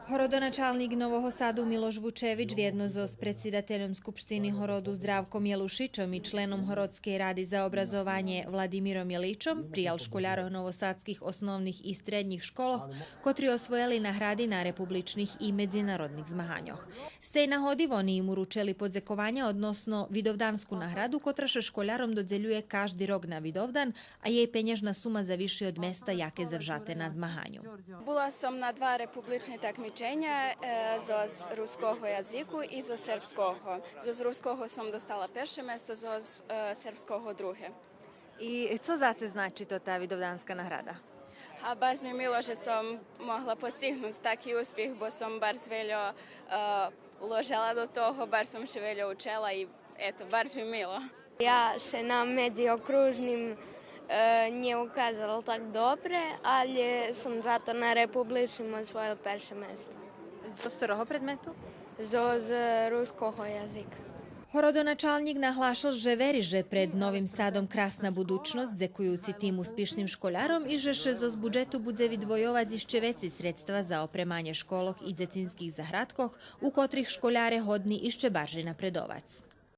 Horodoначалник Нового Саду Милош Вучевич вjedno с председателем Skupštini Horodu Zdravkom Jelušićom i členom Horodske radi za obrazovanje Vladimirom Jeličom prijal školjarov novosadskih osnovnih i srednjih školoh, kotri osvojili nahradi na republičnih i međunarodnih zmahanjoh. Stej nahodi oni im uručili podzekovanja, odnosno Vidovdansku nahradu, kotra se školjarom dodzeljuje každi rok na Vidovdan, a jej penježna suma za više od mesta jake zavžate na zmahanju. Була сам на два republične takmičenja z ruskого jaziku i z srpskого. Z ruskого sam dostala perše mesto, z srpskого druge. I co zase znači to ta Vidovdanska nahrada? A baš mi milo, že sam mogla postignuti taki uspjeh, bo sam bar zveljo uložila do toho, bar sam še veljo učela i eto, baš mi milo. Ja še na međuokružnim nije ukazalo tak dobre, ali sam zato na republičnim osvojila perše mesto. Z starого predmetu? Z ruskого jazika. Horodoначалник nahlašal, že veri, že pred Novim Sadom krasna budućnost, zekujući tim uspišnim školjarom i že še z budžetu budze vidvojovac išće veci sredstva za opremanje školog i dzecinskih zahradkoh, u kotrih školjare hodni išće barže napredovac.